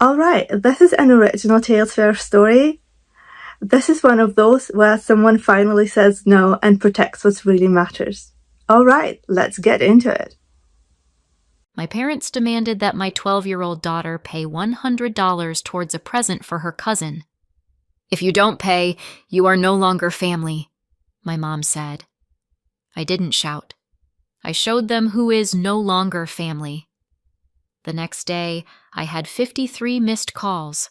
Alright, this is an original Tales First story. This is one of those where someone finally says no and protects what really matters. Alright, let's get into it. My parents demanded that my 12-year-old daughter pay $100 towards a present for her cousin. "If you don't pay, you are no longer family," my mom said. I didn't shout. I showed them who is no longer family. The next day, I had 53 missed calls.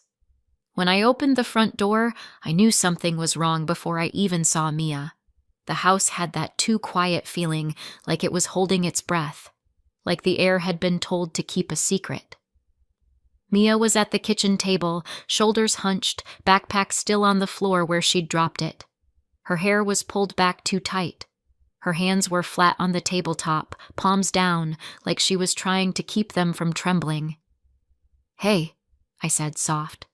When I opened the front door, I knew something was wrong before I even saw Mia. The house had that too quiet feeling, like it was holding its breath, like the air had been told to keep a secret. Mia was at the kitchen table, shoulders hunched, backpack still on the floor where she'd dropped it. Her hair was pulled back too tight. Her hands were flat on the tabletop, palms down, like she was trying to keep them from trembling. "Hey," I said, soft.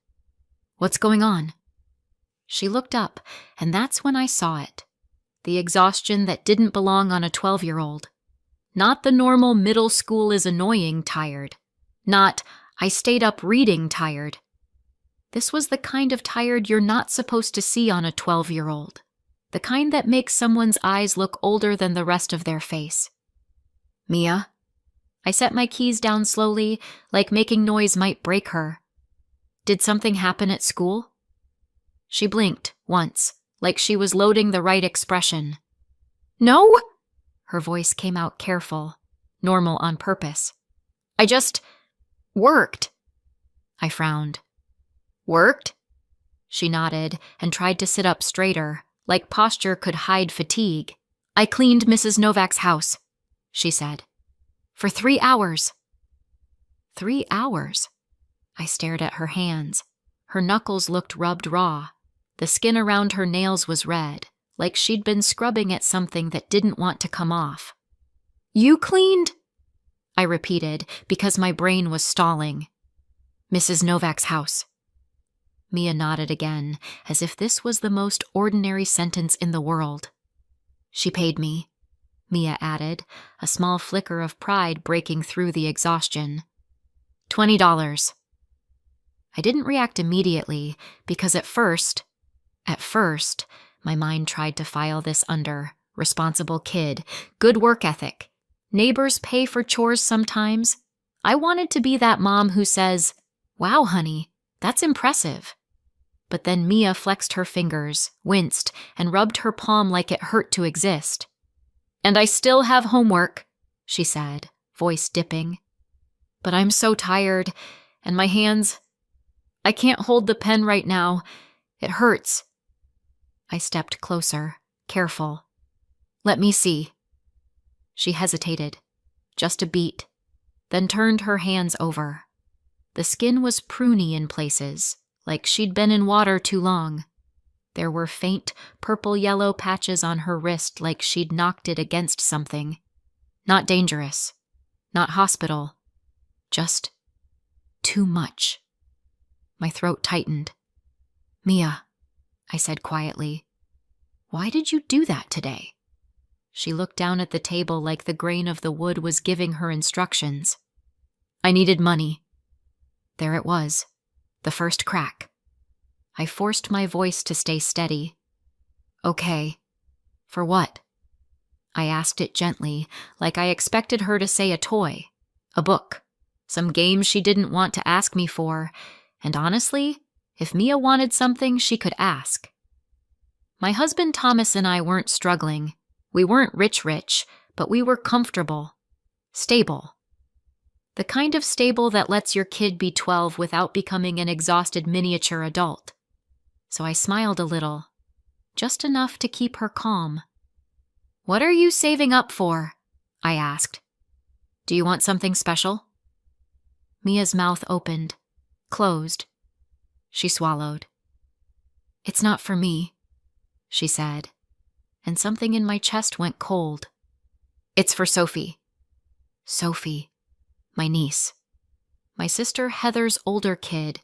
"What's going on?" She looked up, and that's when I saw it. The exhaustion that didn't belong on a 12-year-old. Not the normal middle school is annoying tired. Not I stayed up reading tired. This was the kind of tired you're not supposed to see on a 12-year-old. The kind that makes someone's eyes look older than the rest of their face. "Mia?" I set my keys down slowly, like making noise might break her. "Did something happen at school?" She blinked once, like she was loading the right expression. "No?" Her voice came out careful, normal on purpose. "I just worked." I frowned. "Worked?" She nodded and tried to sit up straighter, like posture could hide fatigue. "I cleaned Mrs. Novak's house," she said. "For 3 hours." 3 hours? I stared at her hands. Her knuckles looked rubbed raw. The skin around her nails was red, like she'd been scrubbing at something that didn't want to come off. "You cleaned?" I repeated, because my brain was stalling. "Mrs. Novak's house." Mia nodded again, as if this was the most ordinary sentence in the world. "She paid me," Mia added, a small flicker of pride breaking through the exhaustion. $20. I didn't react immediately, because at first, my mind tried to file this under responsible kid, good work ethic. Neighbors pay for chores sometimes. I wanted to be that mom who says, "Wow, honey, that's impressive." But then Mia flexed her fingers, winced, and rubbed her palm like it hurt to exist. "And I still have homework," she said, voice dipping. "But I'm so tired, and my hands... I can't hold the pen right now. It hurts." I stepped closer, careful. "Let me see." She hesitated, just a beat, then turned her hands over. The skin was pruny in places, like she'd been in water too long. There were faint purple-yellow patches on her wrist like she'd knocked it against something. Not dangerous, not hospital, just too much. My throat tightened. "Mia," I said quietly, "why did you do that today?" She looked down at the table like the grain of the wood was giving her instructions. "I needed money." There it was, the first crack. I forced my voice to stay steady. "Okay. For what?" I asked it gently, like I expected her to say a toy, a book, some game she didn't want to ask me for, and honestly, if Mia wanted something, she could ask. My husband Thomas and I weren't struggling. We weren't rich, but we were comfortable, stable. The kind of stable that lets your kid be 12 without becoming an exhausted miniature adult. So I smiled a little, just enough to keep her calm. "What are you saving up for?" I asked. "Do you want something special?" Mia's mouth opened, closed. She swallowed. "It's not for me," she said, and something in my chest went cold. "It's for Sophie." Sophie, my niece. My sister Heather's older kid,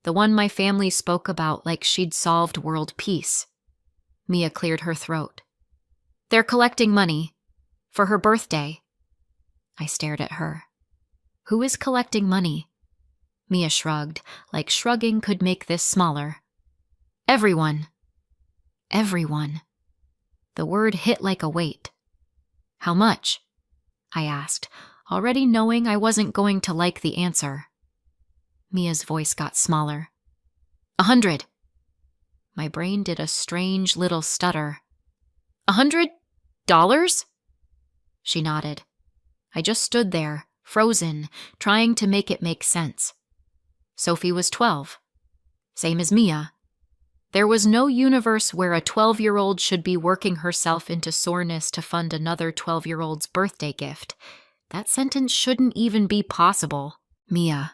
the one my family spoke about like she'd solved world peace. Mia cleared her throat. "They're collecting money. For her birthday." I stared at her. Who is collecting money? Mia shrugged, like shrugging could make this smaller. Everyone. Everyone. The word hit like a weight. How much? I asked, already knowing I wasn't going to like the answer. Mia's voice got smaller. 100. My brain did a strange little stutter. $100? She nodded. I just stood there, frozen, trying to make it make sense. Sophie was 12. Same as Mia. There was no universe where a 12-year-old should be working herself into soreness to fund another 12-year-old's birthday gift. That sentence shouldn't even be possible. Mia,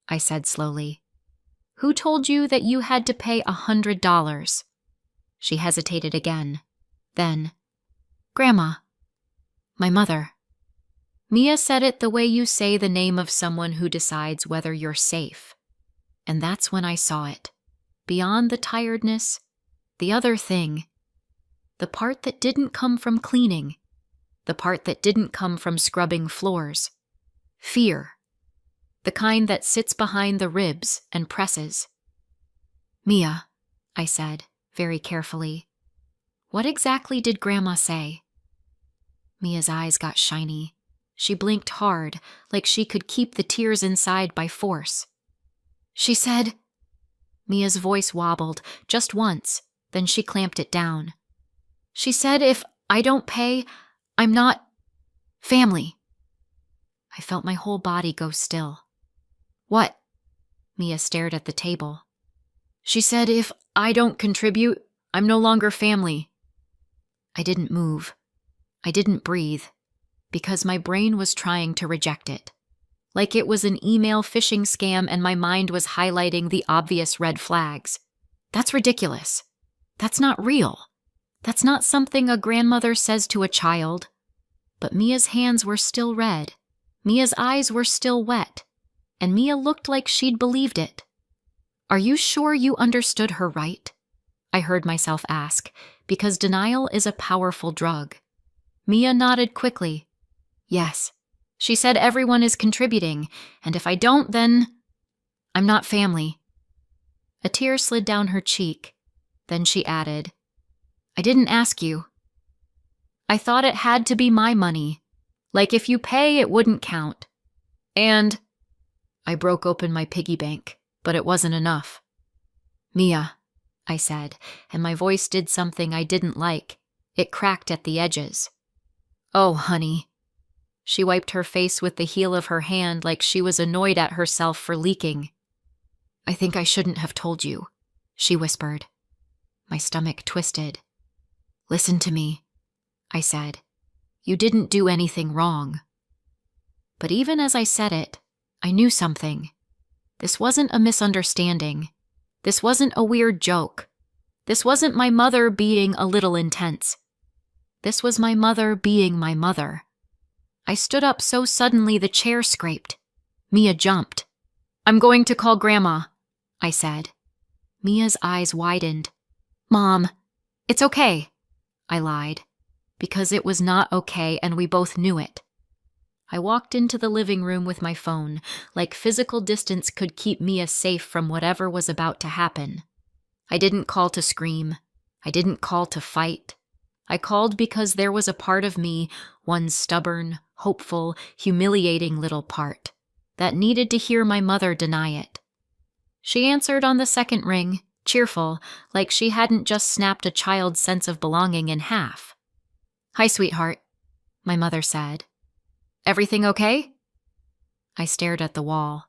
I said slowly, who told you that you had to pay $100? She hesitated again. Then, Grandma. My mother. Mia said it the way you say the name of someone who decides whether you're safe. And that's when I saw it. Beyond the tiredness, the other thing. The part that didn't come from cleaning. The part that didn't come from scrubbing floors. Fear. The kind that sits behind the ribs and presses. Mia, I said, very carefully. What exactly did Grandma say? Mia's eyes got shiny. She blinked hard, like she could keep the tears inside by force. She said... Mia's voice wobbled, just once, then she clamped it down. She said if I don't pay, I'm not... family. I felt my whole body go still. What? Mia stared at the table. She said if I don't contribute, I'm no longer family. I didn't move. I didn't breathe, because my brain was trying to reject it. Like it was an email phishing scam and my mind was highlighting the obvious red flags. That's ridiculous. That's not real. That's not something a grandmother says to a child. But Mia's hands were still red. Mia's eyes were still wet. And Mia looked like she'd believed it. Are you sure you understood her right? I heard myself ask, because denial is a powerful drug. Mia nodded quickly. Yes. She said everyone is contributing, and if I don't, then... I'm not family. A tear slid down her cheek. Then she added, I didn't ask you. I thought it had to be my money. Like if you pay, it wouldn't count. And... I broke open my piggy bank, but it wasn't enough. Mia, I said, and my voice did something I didn't like. It cracked at the edges. Oh, honey. She wiped her face with the heel of her hand like she was annoyed at herself for leaking. I think I shouldn't have told you, she whispered. My stomach twisted. Listen to me, I said. You didn't do anything wrong. But even as I said it, I knew something. This wasn't a misunderstanding. This wasn't a weird joke. This wasn't my mother being a little intense. This was my mother being my mother. I stood up so suddenly the chair scraped. Mia jumped. I'm going to call Grandma, I said. Mia's eyes widened. Mom, it's okay, I lied, because it was not okay and we both knew it. I walked into the living room with my phone, like physical distance could keep Mia safe from whatever was about to happen. I didn't call to scream. I didn't call to fight. I called because there was a part of me, one stubborn, hopeful, humiliating little part, that needed to hear my mother deny it. She answered on the second ring, cheerful, like she hadn't just snapped a child's sense of belonging in half. Hi, sweetheart, my mother said. Everything okay? I stared at the wall.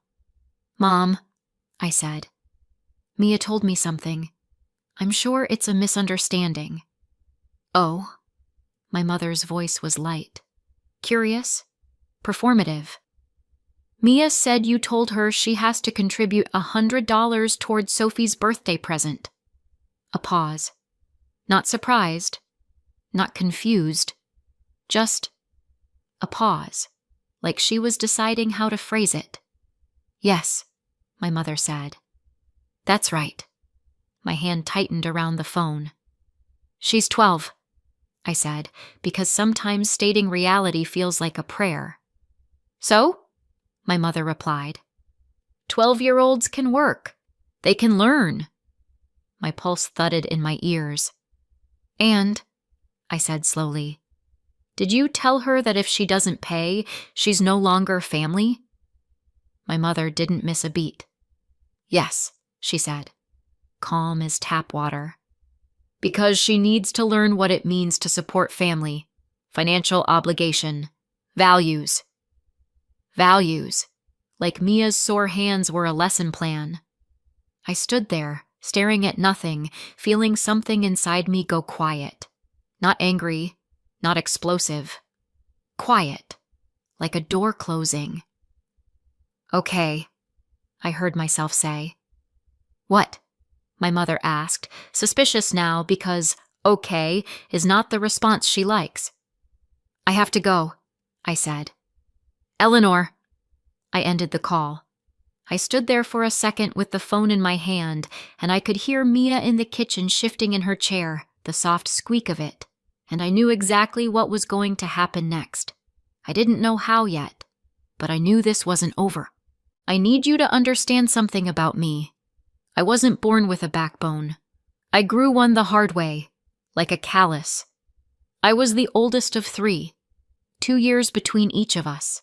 Mom, I said. Mia told me something. I'm sure it's a misunderstanding. Oh, my mother's voice was light. Curious? Performative. Mia said you told her she has to contribute $100 towards Sophie's birthday present. A pause. Not surprised. Not confused. Just a pause, like she was deciding how to phrase it. Yes, my mother said. That's right. My hand tightened around the phone. She's 12, I said, because sometimes stating reality feels like a prayer. So? My mother replied. 12-year-olds can work. They can learn. My pulse thudded in my ears. And, I said slowly, did you tell her that if she doesn't pay, she's no longer family? My mother didn't miss a beat. Yes, she said, calm as tap water. Because she needs to learn what it means to support family, financial obligation, values. Values, like Mia's sore hands were a lesson plan. I stood there, staring at nothing, feeling something inside me go quiet. Not angry, not explosive. Quiet, like a door closing. Okay, I heard myself say. What? My mother asked, suspicious now because okay is not the response she likes. I have to go, I said. Eleanor. I ended the call. I stood there for a second with the phone in my hand, and I could hear Mia in the kitchen shifting in her chair, the soft squeak of it, and I knew exactly what was going to happen next. I didn't know how yet, but I knew this wasn't over. I need you to understand something about me. I wasn't born with a backbone. I grew one the hard way, like a callus. I was the oldest of 3, 2 years between each of us.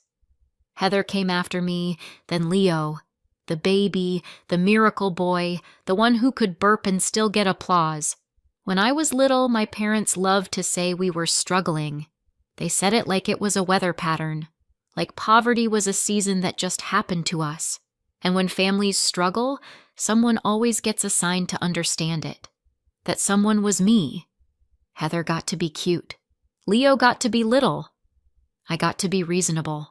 Heather came after me, then Leo, the baby, the miracle boy, the one who could burp and still get applause. When I was little, my parents loved to say we were struggling. They said it like it was a weather pattern, like poverty was a season that just happened to us. And when families struggle, someone always gets assigned to understand it. That someone was me. Heather got to be cute. Leo got to be little. I got to be reasonable.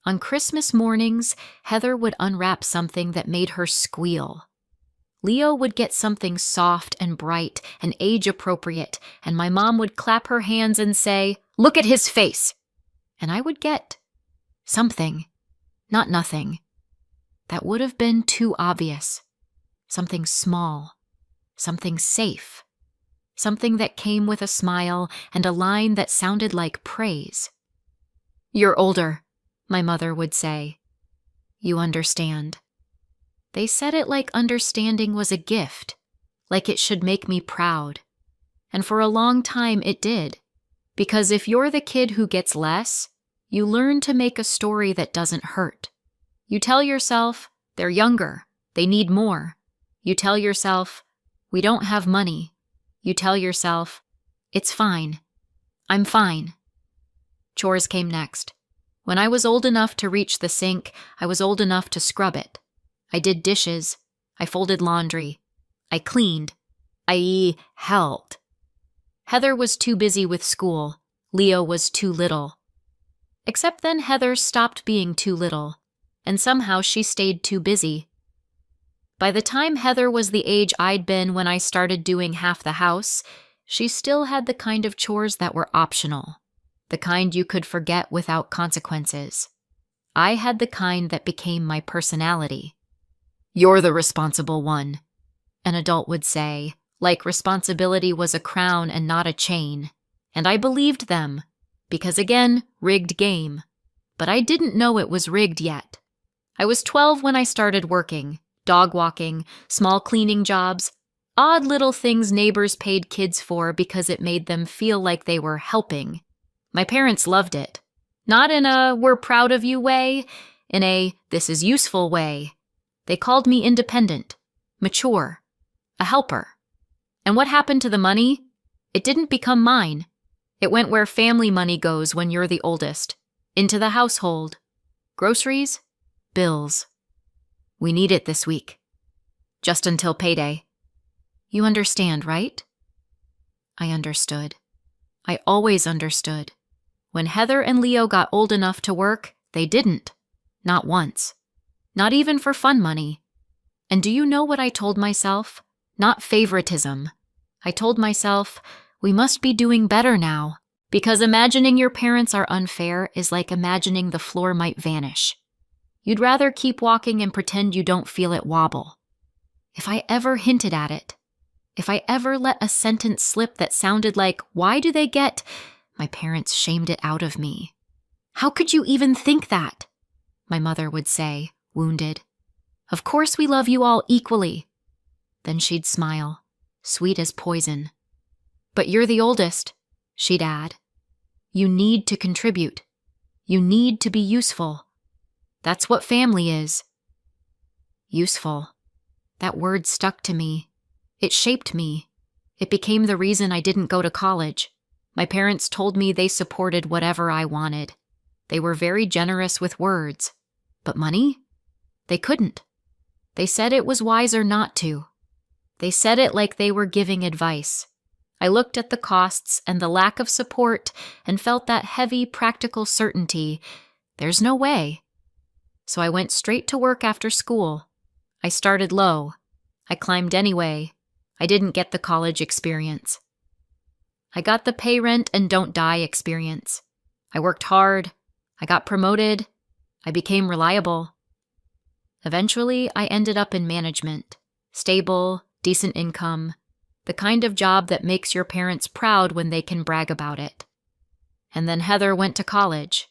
On Christmas mornings, Heather would unwrap something that made her squeal. Leo would get something soft and bright and age-appropriate, and my mom would clap her hands and say, "Look at his face!" And I would get something, not nothing. That would have been too obvious. Something small, something safe, something that came with a smile and a line that sounded like praise. "You're older," my mother would say. "You understand." They said it like understanding was a gift, like it should make me proud. And for a long time it did, because if you're the kid who gets less, you learn to make a story that doesn't hurt. You tell yourself, they're younger, they need more. You tell yourself, we don't have money. You tell yourself, it's fine. I'm fine. Chores came next. When I was old enough to reach the sink, I was old enough to scrub it. I did dishes. I folded laundry. I cleaned. I helped. Heather was too busy with school. Leo was too little. Except then Heather stopped being too little, and somehow she stayed too busy. By the time Heather was the age I'd been when I started doing half the house, she still had the kind of chores that were optional, the kind you could forget without consequences. I had the kind that became my personality. "You're the responsible one," an adult would say, like responsibility was a crown and not a chain. And I believed them, because again, rigged game. But I didn't know it was rigged yet. I was 12 when I started working, dog walking, small cleaning jobs, odd little things neighbors paid kids for because it made them feel like they were helping. My parents loved it. Not in a "we're proud of you" way, in a "this is useful" way. They called me independent, mature, a helper. And what happened to the money? It didn't become mine. It went where family money goes when you're the oldest, into the household. Groceries, bills. We need it this week. Just until payday. You understand, right? I understood. I always understood. When Heather and Leo got old enough to work, they didn't. Not once. Not even for fun money. And do you know what I told myself? Not favoritism. I told myself, we must be doing better now, because imagining your parents are unfair is like imagining the floor might vanish. You'd rather keep walking and pretend you don't feel it wobble. If I ever hinted at it, if I ever let a sentence slip that sounded like, "Why do they get?" my parents shamed it out of me. "How could you even think that?" my mother would say, wounded. Of course we love you all equally. Then she'd smile, sweet as poison. But you're the oldest, she'd add. You need to contribute. You need to be useful. That's what family is. Useful. That word stuck to me. It shaped me. It became the reason I didn't go to college. My parents told me they supported whatever I wanted. They were very generous with words. But money? They couldn't. They said it was wiser not to. They said it like they were giving advice. I looked at the costs and the lack of support and felt that heavy, practical certainty. There's no way. So I went straight to work after school. I started low. I climbed anyway. I didn't get the college experience. I got the pay rent and don't die experience. I worked hard. I got promoted. I became reliable. Eventually, I ended up in management. Stable, decent income. The kind of job that makes your parents proud when they can brag about it. And then Heather went to college.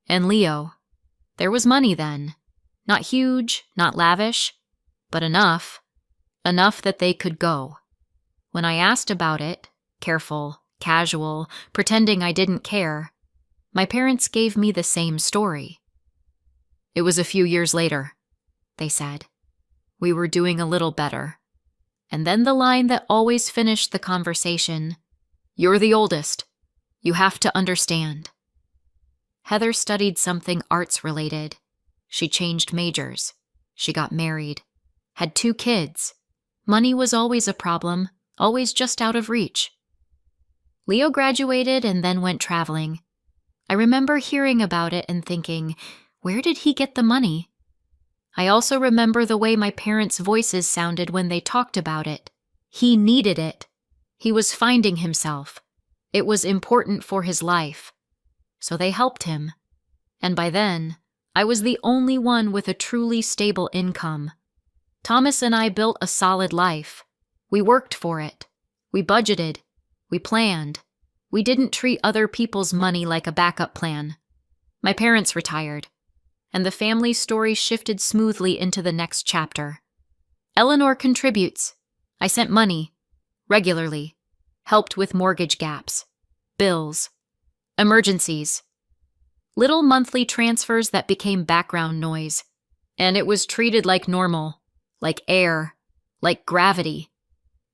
And Leo. There was money then. Not huge, not lavish, but enough. Enough that they could go. When I asked about it, careful, casual, pretending I didn't care, my parents gave me the same story. It was a few years later, they said. We were doing a little better. And then the line that always finished the conversation, "You're the oldest. You have to understand." Heather studied something arts-related. She changed majors. She got married. Had 2 kids. Money was always a problem, always just out of reach. Leo graduated and then went traveling. I remember hearing about it and thinking, where did he get the money? I also remember the way my parents' voices sounded when they talked about it. He needed it. He was finding himself. It was important for his life. So they helped him. And by then, I was the only one with a truly stable income. Thomas and I built a solid life. We worked for it. We budgeted. We planned. We didn't treat other people's money like a backup plan. My parents retired. And the family story shifted smoothly into the next chapter. Eleanor contributes. I sent money, regularly, helped with mortgage gaps, bills, emergencies, little monthly transfers that became background noise, and it was treated like normal, like air, like gravity.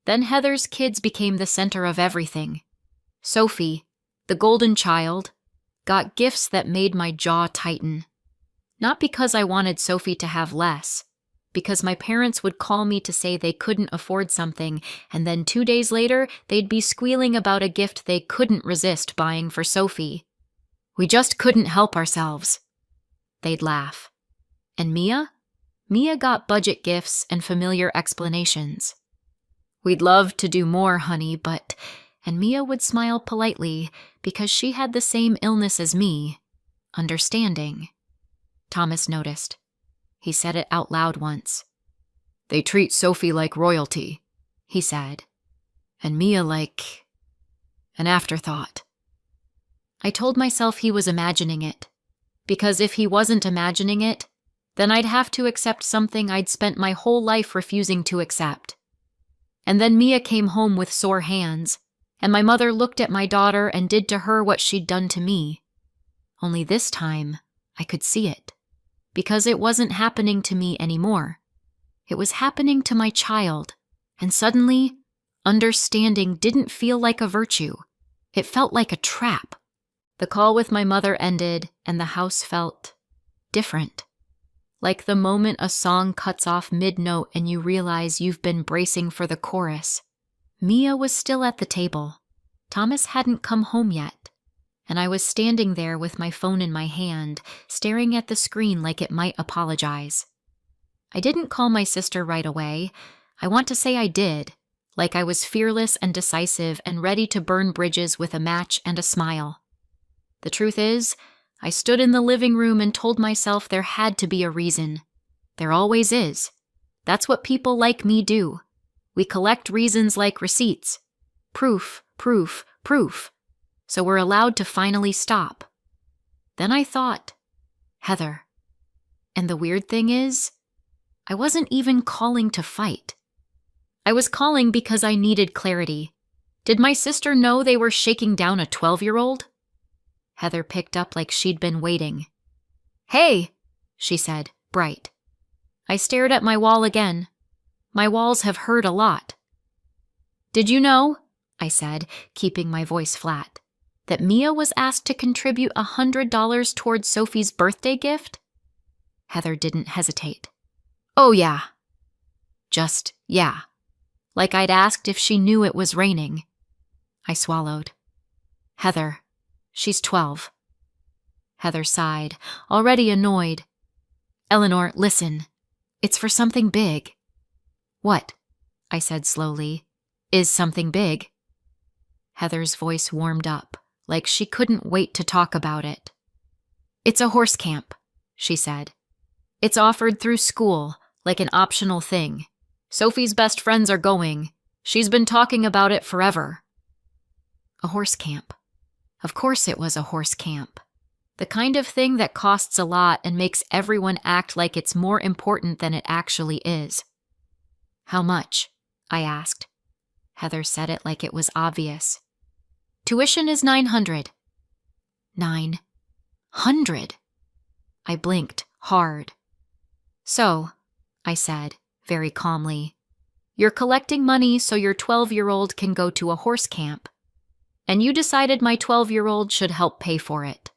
Then Heather's kids became the center of everything. Sophie, the golden child, got gifts that made my jaw tighten. Not because I wanted Sophie to have less, because my parents would call me to say they couldn't afford something, and then 2 days later, they'd be squealing about a gift they couldn't resist buying for Sophie. We just couldn't help ourselves. They'd laugh. And Mia? Mia got budget gifts and familiar explanations. We'd love to do more, honey, but... And Mia would smile politely because she had the same illness as me. Understanding. Thomas noticed. He said it out loud once. They treat Sophie like royalty, he said. And Mia like... an afterthought. I told myself he was imagining it. Because if he wasn't imagining it, then I'd have to accept something I'd spent my whole life refusing to accept. And then Mia came home with sore hands, and my mother looked at my daughter and did to her what she'd done to me. Only this time, I could see it. Because it wasn't happening to me anymore. It was happening to my child, and suddenly, understanding didn't feel like a virtue. It felt like a trap. The call with my mother ended, and the house felt different. Like the moment a song cuts off mid-note and you realize you've been bracing for the chorus. Mia was still at the table. Thomas hadn't come home yet. And I was standing there with my phone in my hand, staring at the screen like it might apologize. I didn't call my sister right away. I want to say I did, like I was fearless and decisive and ready to burn bridges with a match and a smile. The truth is, I stood in the living room and told myself there had to be a reason. There always is. That's what people like me do. We collect reasons like receipts. Proof, proof, proof. So we're allowed to finally stop. Then I thought, Heather. And the weird thing is, I wasn't even calling to fight. I was calling because I needed clarity. Did my sister know they were shaking down a 12-year-old? Heather picked up like she'd been waiting. "Hey," she said, bright. I stared at my wall again. My walls have heard a lot. "Did you know," I said, keeping my voice flat, "that Mia was asked to contribute $100 towards Sophie's birthday gift?" Heather didn't hesitate. "Oh, yeah." Just, yeah. Like I'd asked if she knew it was raining. I swallowed. "Heather, she's 12. Heather sighed, already annoyed. "Eleanor, listen. It's for something big." "What?" I said slowly. "Is something big?" Heather's voice warmed up, like she couldn't wait to talk about it. "It's a horse camp," she said. "It's offered through school, like an optional thing. Sophie's best friends are going. She's been talking about it forever." A horse camp. Of course it was a horse camp. The kind of thing that costs a lot and makes everyone act like it's more important than it actually is. "How much?" I asked. Heather said it like it was obvious. "Tuition is $900. $900? I blinked hard. "So," I said, very calmly, "you're collecting money so your 12-year-old can go to a horse camp. And you decided my 12-year-old should help pay for it."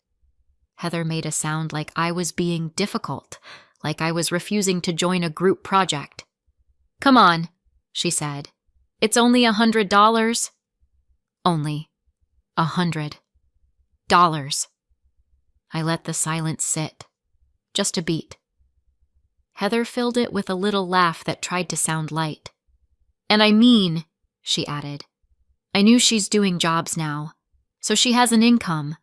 Heather made a sound like I was being difficult, like I was refusing to join a group project. "Come on," she said. "It's only $100. "Only $100. I let the silence sit. Just a beat. Heather filled it with a little laugh that tried to sound light. "And I mean," she added, "I knew she's doing jobs now, so she has an income."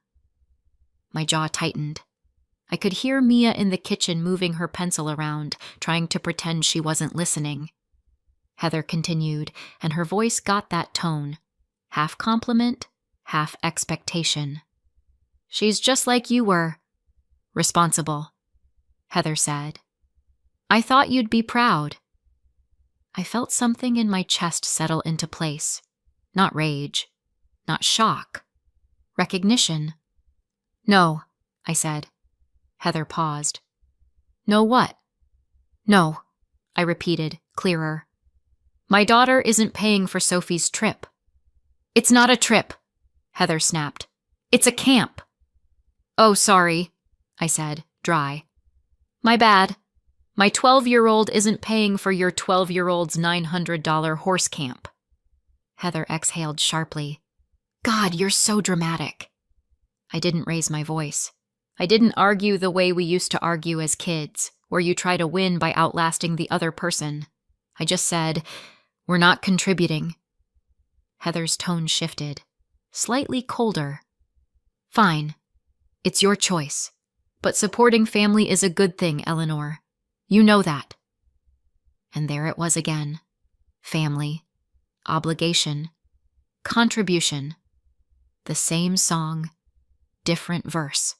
My jaw tightened. I could hear Mia in the kitchen moving her pencil around, trying to pretend she wasn't listening. Heather continued, and her voice got that tone, half compliment, half expectation. "She's just like you were. Responsible," Heather said. "I thought you'd be proud." I felt something in my chest settle into place. Not rage. Not shock. Recognition. "No," I said. Heather paused. "No what?" "No," I repeated, clearer. "My daughter isn't paying for Sophie's trip." "It's not a trip," Heather snapped. "It's a camp." "Oh, sorry," I said, dry. "My bad. My 12-year-old isn't paying for your 12-year-old's $900 horse camp." Heather exhaled sharply. "God, you're so dramatic." I didn't raise my voice. I didn't argue the way we used to argue as kids, where you try to win by outlasting the other person. I just said, "We're not contributing." Heather's tone shifted, slightly colder. "Fine. It's your choice. But supporting family is a good thing, Eleanor. You know that." And there it was again. Family. Obligation. Contribution. The same song. Different verse.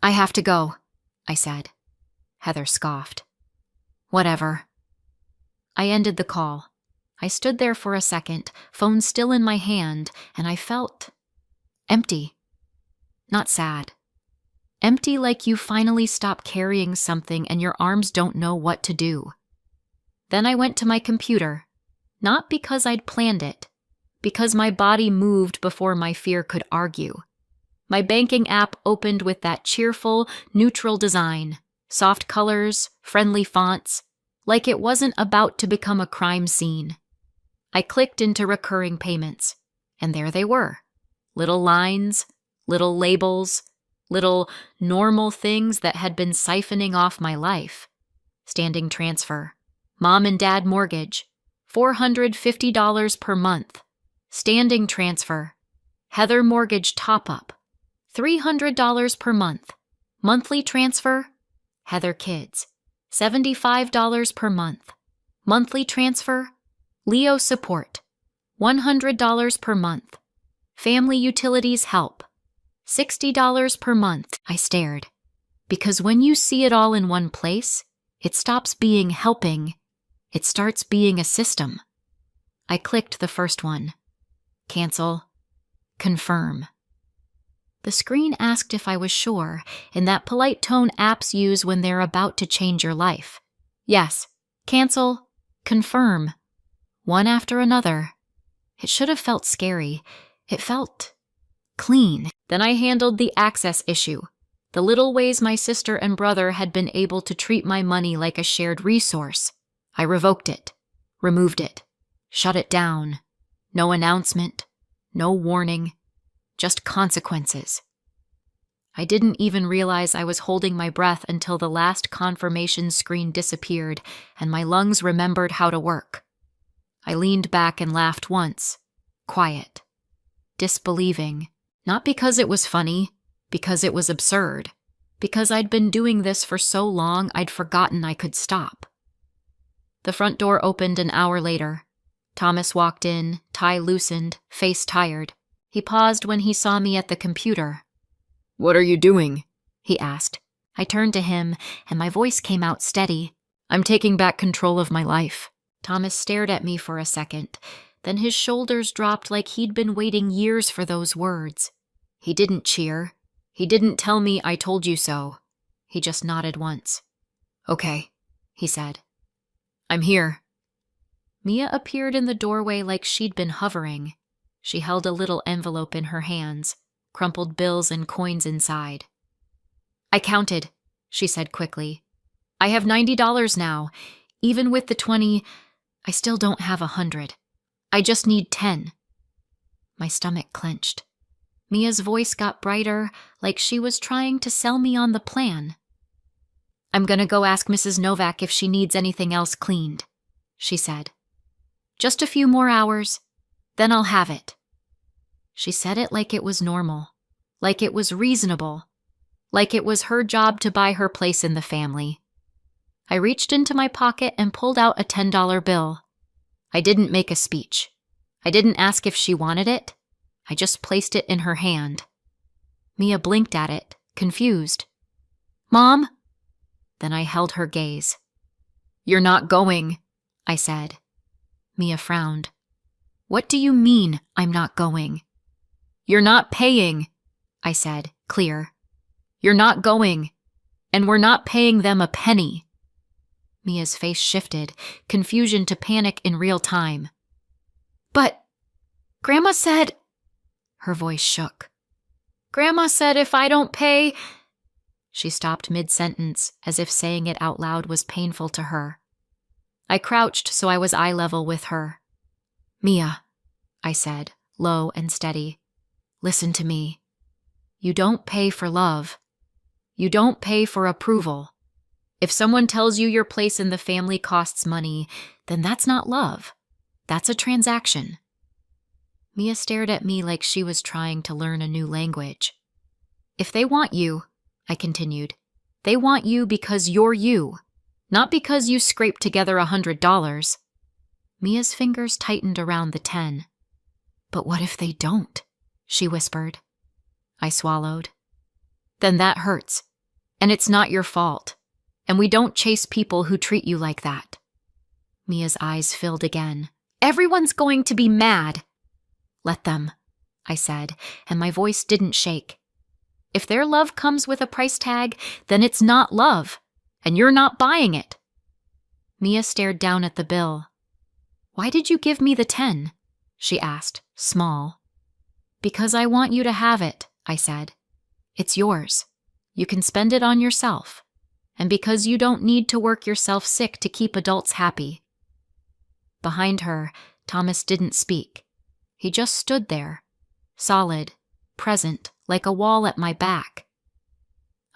"I have to go," I said. Heather scoffed. "Whatever." I ended the call. I stood there for a second, phone still in my hand, and I felt empty. Not sad. Empty like you finally stop carrying something and your arms don't know what to do. Then I went to my computer, not because I'd planned it, because my body moved before my fear could argue. My banking app opened with that cheerful, neutral design, soft colors, friendly fonts, like it wasn't about to become a crime scene. I clicked into recurring payments, and there they were. Little lines, little labels, little normal things that had been siphoning off my life. Standing transfer, mom and dad mortgage, $450 per month. Standing transfer, Heather mortgage top-up, $300 per month. Monthly transfer, Heather kids, $75 per month. Monthly transfer, Leo support, $100 per month. Family utilities help, $60 per month. I stared, because when you see it all in one place, It stops being helping. It starts being a system. I clicked the first one. Cancel. Confirm. The screen asked if I was sure, in that polite tone apps use when they're about to change your life. Yes. Cancel. Confirm. One after another. It should have felt scary. It felt clean. Then I handled the access issue. The little ways my sister and brother had been able to treat my money like a shared resource. I revoked it, removed it, shut it down. No announcement, no warning, just consequences. I didn't even realize I was holding my breath until the last confirmation screen disappeared and my lungs remembered how to work. I leaned back and laughed once, quiet, disbelieving, not because it was funny, because it was absurd, because I'd been doing this for so long I'd forgotten I could stop. The front door opened an hour later. Thomas walked in, tie loosened, face tired. He paused when he saw me at the computer. "What are you doing?" he asked. I turned to him, and my voice came out steady. "I'm taking back control of my life." Thomas stared at me for a second. Then his shoulders dropped like he'd been waiting years for those words. He didn't cheer. He didn't tell me I told you so. He just nodded once. "Okay," he said. "I'm here." Mia appeared in the doorway like she'd been hovering. She held a little envelope in her hands, crumpled bills and coins inside. "I counted," she said quickly. "I have $90 now. Even with the 20, I still don't have 100. I just need 10. My stomach clenched. Mia's voice got brighter, like she was trying to sell me on the plan. "I'm gonna go ask Mrs. Novak if she needs anything else cleaned," she said. "Just a few more hours, then I'll have it." She said it like it was normal, like it was reasonable, like it was her job to buy her place in the family. I reached into my pocket and pulled out a $10 bill. I didn't make a speech. I didn't ask if she wanted it. I just placed it in her hand. Mia blinked at it, confused. "Mom?" Then I held her gaze. "You're not going," I said. Mia frowned. "What do you mean, I'm not going?" "You're not paying," I said, clear. "You're not going, and we're not paying them a penny." Mia's face shifted, confusion to panic in real time. "But Grandma said—" Her voice shook. "Grandma said if I don't pay—" She stopped mid-sentence, as if saying it out loud was painful to her. I crouched so I was eye level with her. "Mia," I said, low and steady, "listen to me. You don't pay for love. You don't pay for approval. If someone tells you your place in the family costs money, then that's not love. That's a transaction." Mia stared at me like she was trying to learn a new language. "If they want you," I continued, "they want you because you're you, not because you scraped together $100. Mia's fingers tightened around the 10. "But what if they don't?" she whispered. I swallowed. "Then that hurts, and it's not your fault, and we don't chase people who treat you like that." Mia's eyes filled again. "Everyone's going to be mad." "Let them," I said, and my voice didn't shake. "If their love comes with a price tag, then it's not love, and you're not buying it." Mia stared down at the bill. "Why did you give me the 10? She asked, small. "Because I want you to have it," I said. "It's yours. You can spend it on yourself. And because you don't need to work yourself sick to keep adults happy." Behind her, Thomas didn't speak. He just stood there, solid, present, like a wall at my back.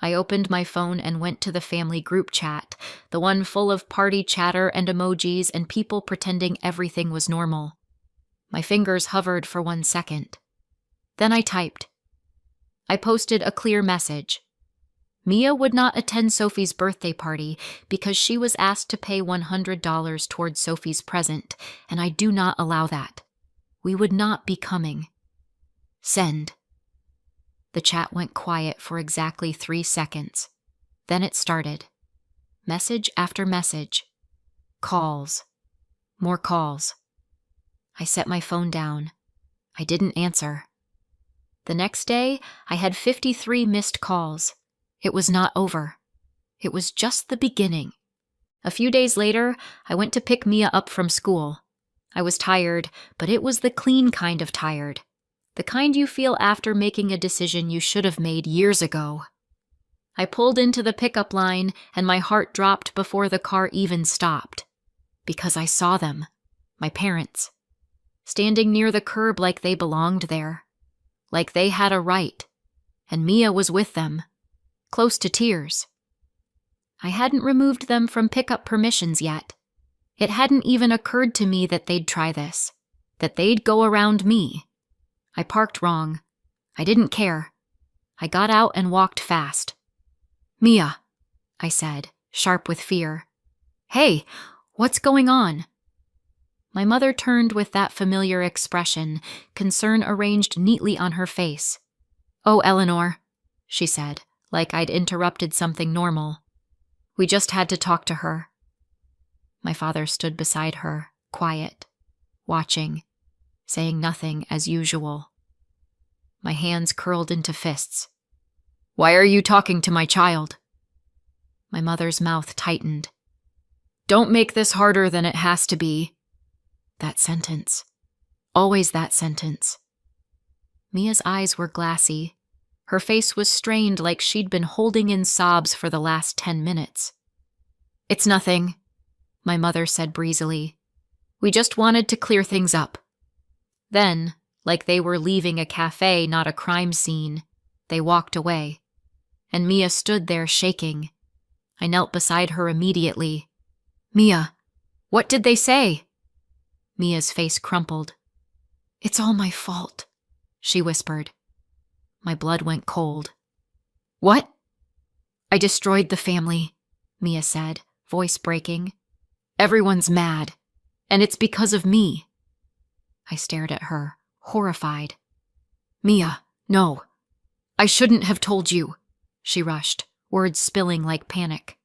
I opened my phone and went to the family group chat, the one full of party chatter and emojis and people pretending everything was normal. My fingers hovered for 1 second. Then I typed. I posted a clear message. Mia would not attend Sophie's birthday party because she was asked to pay $100 towards Sophie's present, and I do not allow that. We would not be coming. Send. The chat went quiet for exactly 3 seconds. Then it started. Message after message. Calls. More calls. I set my phone down. I didn't answer. The next day, I had 53 missed calls. It was not over. It was just the beginning. A few days later, I went to pick Mia up from school. I was tired, but it was the clean kind of tired. The kind you feel after making a decision you should have made years ago. I pulled into the pickup line, and my heart dropped before the car even stopped. Because I saw them, my parents, standing near the curb like they belonged there, like they had a right, and Mia was with them, close to tears. I hadn't removed them from pickup permissions yet. It hadn't even occurred to me that they'd try this, that they'd go around me. I parked wrong. I didn't care. I got out and walked fast. "Mia," I said, sharp with fear. "Hey, what's going on?" My mother turned with that familiar expression, concern arranged neatly on her face. "Oh, Eleanor," she said, like I'd interrupted something normal. "We just had to talk to her." My father stood beside her, quiet, watching, saying nothing as usual. My hands curled into fists. "Why are you talking to my child?" My mother's mouth tightened. "Don't make this harder than it has to be." That sentence. Always that sentence. Mia's eyes were glassy. Her face was strained like she'd been holding in sobs for the last 10 minutes. "It's nothing," my mother said breezily. "We just wanted to clear things up." Then, like they were leaving a cafe, not a crime scene, they walked away. And Mia stood there shaking. I knelt beside her immediately. "Mia, what did they say?" Mia's face crumpled. "It's all my fault," she whispered. My blood went cold. "What?" "I destroyed the family," Mia said, voice breaking. "Everyone's mad, and it's because of me." I stared at her, horrified. "Mia, no. I shouldn't have told you," she rushed, words spilling like panic.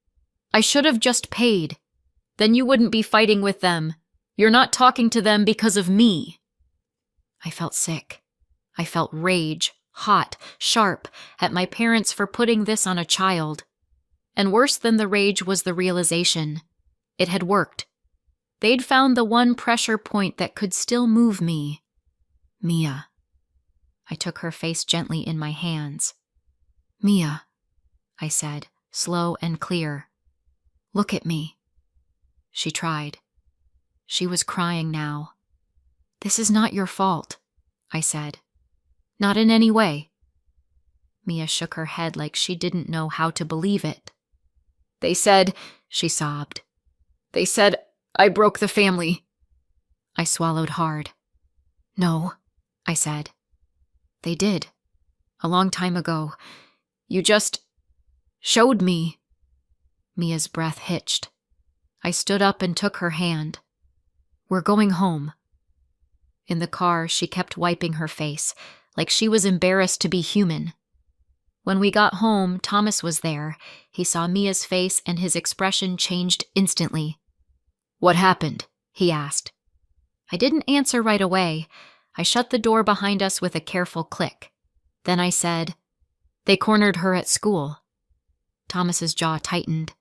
"I should have just paid. Then you wouldn't be fighting with them. You're not talking to them because of me." I felt sick. I felt rage, hot, sharp, at my parents for putting this on a child. And worse than the rage was the realization. It had worked. They'd found the one pressure point that could still move me. Mia. I took her face gently in my hands. "Mia," I said, slow and clear. "Look at me." She tried. She was crying now. "This is not your fault," I said. "Not in any way." Mia shook her head like she didn't know how to believe it. "They said," she sobbed. "They said I broke the family." I swallowed hard. "No," I said. "They did. A long time ago. You just showed me." Mia's breath hitched. I stood up and took her hand. "We're going home." In the car, she kept wiping her face, like she was embarrassed to be human. When we got home, Thomas was there. He saw Mia's face and his expression changed instantly. "What happened?" he asked. I didn't answer right away. I shut the door behind us with a careful click. Then I said, "They cornered her at school." Thomas's jaw tightened.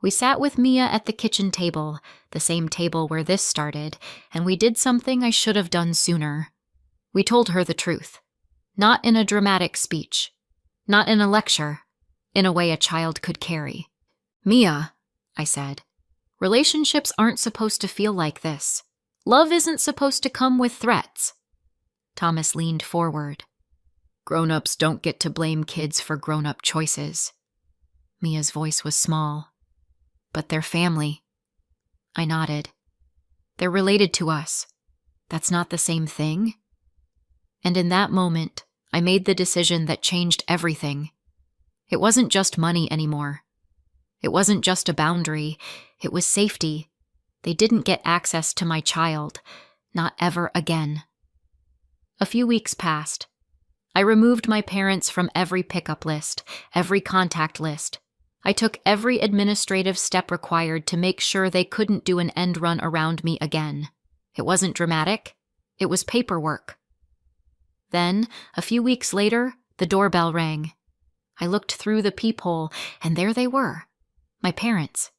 We sat with Mia at the kitchen table, the same table where this started, and we did something I should have done sooner. We told her the truth. Not in a dramatic speech. Not in a lecture. In a way a child could carry. "Mia," I said, "relationships aren't supposed to feel like this. Love isn't supposed to come with threats." Thomas leaned forward. "Grown-ups don't get to blame kids for grown-up choices." Mia's voice was small. "But they're family." I nodded. "They're related to us. That's not the same thing?" And in that moment, I made the decision that changed everything. It wasn't just money anymore. It wasn't just a boundary. It was safety. They didn't get access to my child. Not ever again. A few weeks passed. I removed my parents from every pickup list, every contact list. I took every administrative step required to make sure they couldn't do an end run around me again. It wasn't dramatic. It was paperwork. Then, a few weeks later, the doorbell rang. I looked through the peephole, and there they were, my parents,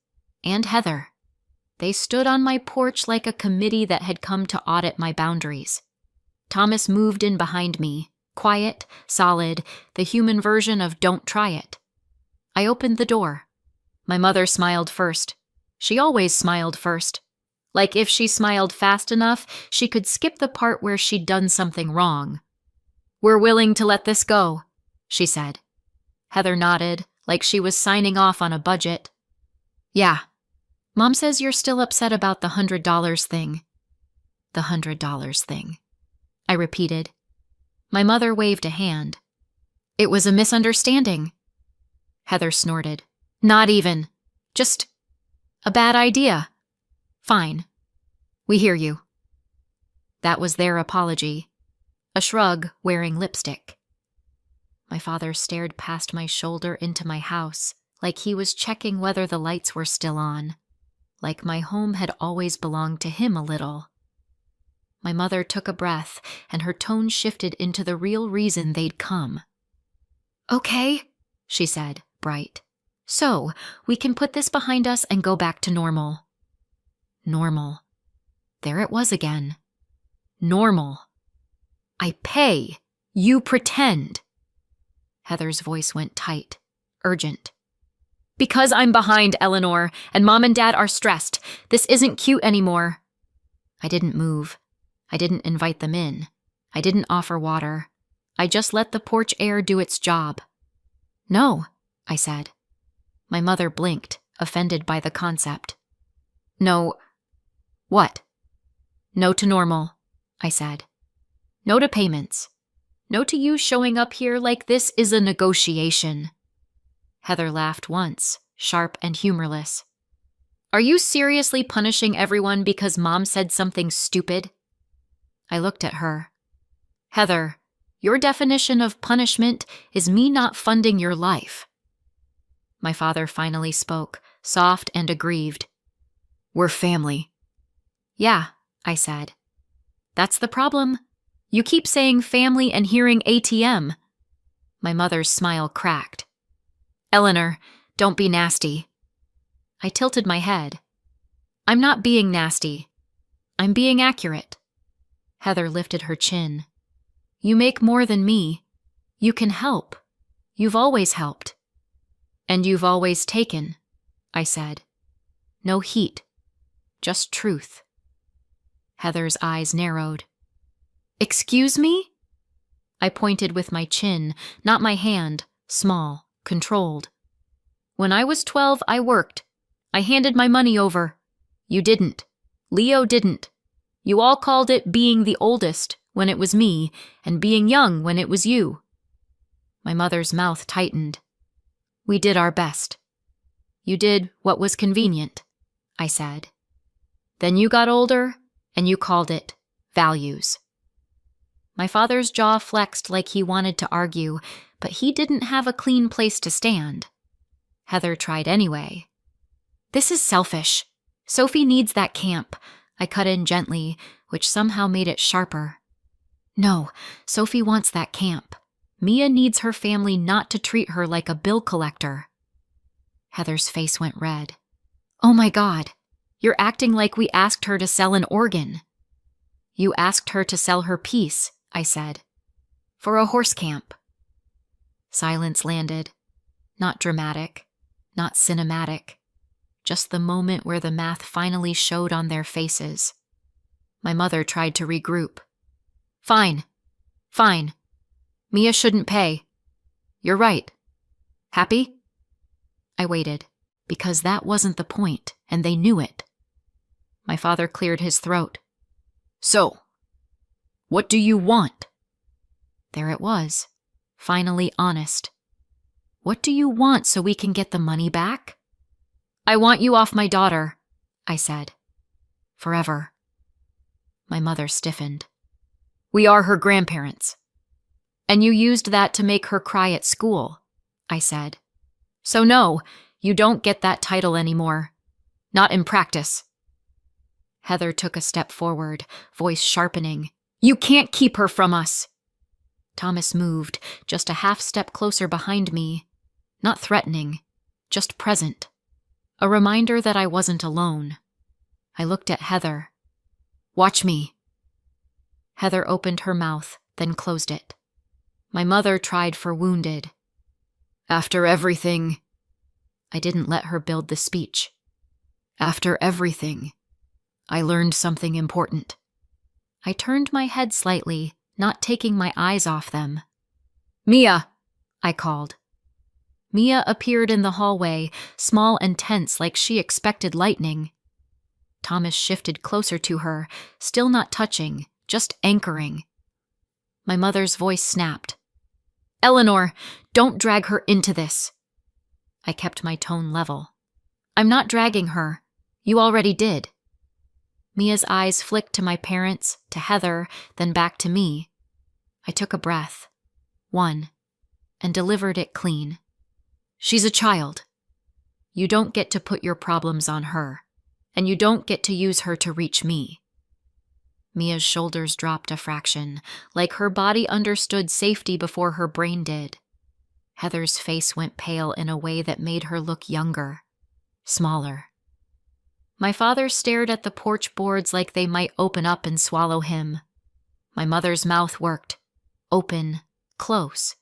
and Heather. They stood on my porch like a committee that had come to audit my boundaries. Thomas moved in behind me, quiet, solid, the human version of don't try it. I opened the door. My mother smiled first. She always smiled first. Like if she smiled fast enough, she could skip the part where she'd done something wrong. "We're willing to let this go," she said. Heather nodded, like she was signing off on a budget. "Yeah. Mom says you're still upset about the $100 thing." "The $100 thing," I repeated. My mother waved a hand. "It was a misunderstanding." Heather snorted. "Not even. Just a bad idea." "Fine. We hear you." That was their apology. A shrug wearing lipstick. My father stared past my shoulder into my house, like he was checking whether the lights were still on, like my home had always belonged to him a little. My mother took a breath, and her tone shifted into the real reason they'd come. "Okay," she said, bright. "So, we can put this behind us and go back to normal." Normal. There it was again. Normal. I pay. You pretend. Heather's voice went tight, urgent. "Because I'm behind, Eleanor, and Mom and Dad are stressed. This isn't cute anymore." I didn't move. I didn't invite them in. I didn't offer water. I just let the porch air do its job. "No," I said. My mother blinked, offended by the concept. "No. What?" "No to normal," I said. "No to payments. No to you showing up here like this is a negotiation." Heather laughed once, sharp and humorless. "Are you seriously punishing everyone because Mom said something stupid?" I looked at her. "Heather, your definition of punishment is me not funding your life." My father finally spoke, soft and aggrieved. "We're family." "Yeah," I said. "That's the problem. You keep saying family and hearing ATM." My mother's smile cracked. "Eleanor, don't be nasty." I tilted my head. "I'm not being nasty. I'm being accurate." Heather lifted her chin. "You make more than me. You can help. You've always helped." "And you've always taken," I said. No heat, just truth. Heather's eyes narrowed. "Excuse me?" I pointed with my chin, not my hand, small, controlled. "When I was 12, I worked. I handed my money over. You didn't. Leo didn't. You all called it being the oldest when it was me, and being young when it was you." My mother's mouth tightened. "We did our best." "You did what was convenient," I said. "Then you got older, and you called it values." My father's jaw flexed like he wanted to argue, but he didn't have a clean place to stand. Heather tried anyway. "This is selfish. Sophie needs that camp," I cut in gently, which somehow made it sharper. "No, Sophie wants that camp. Mia needs her family not to treat her like a bill collector." Heather's face went red. "Oh my God, you're acting like we asked her to sell an organ." "You asked her to sell her peace," I said. "For a horse camp." Silence landed. Not dramatic, not cinematic. Just the moment where the math finally showed on their faces. My mother tried to regroup. Fine. Mia shouldn't pay. You're right. Happy?" I waited, because that wasn't the point, and they knew it. My father cleared his throat. "So, what do you want?" There it was, finally honest. "What do you want so we can get the money back?" "I want you off my daughter," I said. "Forever." My mother stiffened. "We are her grandparents." "And you used that to make her cry at school," I said. "So no, You don't get that title anymore. Not in practice. Heather took a step forward, voice sharpening. You can't keep her from us. Thomas moved, just a half step closer behind me. Not threatening, just present. A reminder that I wasn't alone. I looked at Heather. Watch me. Heather opened her mouth, then closed it. My mother tried for wounded. After everything... I didn't let her build the speech. After everything, I learned something important. I turned my head slightly, not taking my eyes off them. Mia, I called. Mia appeared in the hallway, small and tense like she expected lightning. Thomas shifted closer to her, still not touching, just anchoring. My mother's voice snapped. Eleanor, don't drag her into this. I kept my tone level. I'm not dragging her. You already did. Mia's eyes flicked to my parents, to Heather, then back to me. I took a breath. One. And delivered it clean. She's a child. You don't get to put your problems on her, and you don't get to use her to reach me. Mia's shoulders dropped a fraction, like her body understood safety before her brain did. Heather's face went pale in a way that made her look younger, smaller. My father stared at the porch boards like they might open up and swallow him. My mother's mouth worked, open, close,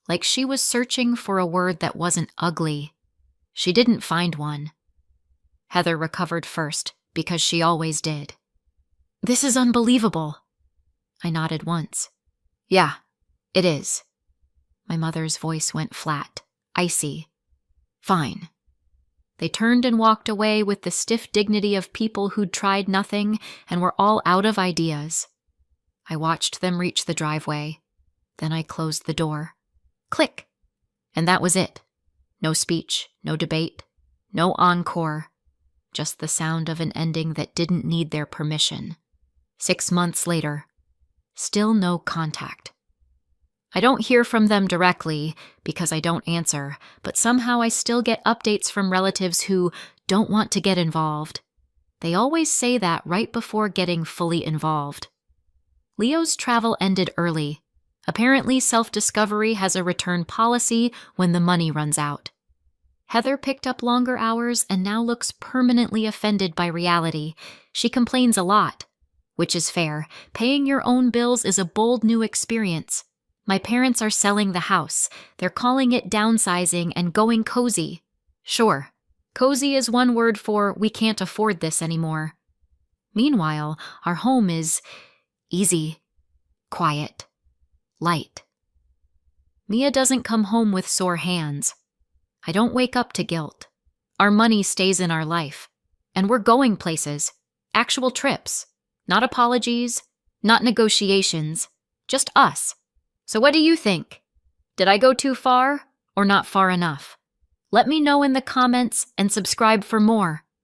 like she was searching for a word that wasn't ugly. She didn't find one. Heather recovered first, because she always did. This is unbelievable. I nodded once. Yeah, it is. My mother's voice went flat, icy. Fine. They turned and walked away with the stiff dignity of people who'd tried nothing and were all out of ideas. I watched them reach the driveway. Then I closed the door. Click. And that was it. No speech, no debate, no encore. Just the sound of an ending that didn't need their permission. 6 months later. Still no contact. I don't hear from them directly because I don't answer, but somehow I still get updates from relatives who don't want to get involved. They always say that right before getting fully involved. Leo's travel ended early. Apparently, self-discovery has a return policy when the money runs out. Heather picked up longer hours and now looks permanently offended by reality. She complains a lot, which is fair. Paying your own bills is a bold new experience. My parents are selling the house. They're calling it downsizing and going cozy. Sure, cozy is one word for we can't afford this anymore. Meanwhile, our home is easy, quiet, light. Mia doesn't come home with sore hands. I don't wake up to guilt. Our money stays in our life. And we're going places. Actual trips. Not apologies, not negotiations. Just us. So what do you think? Did I go too far or not far enough? Let me know in the comments and subscribe for more.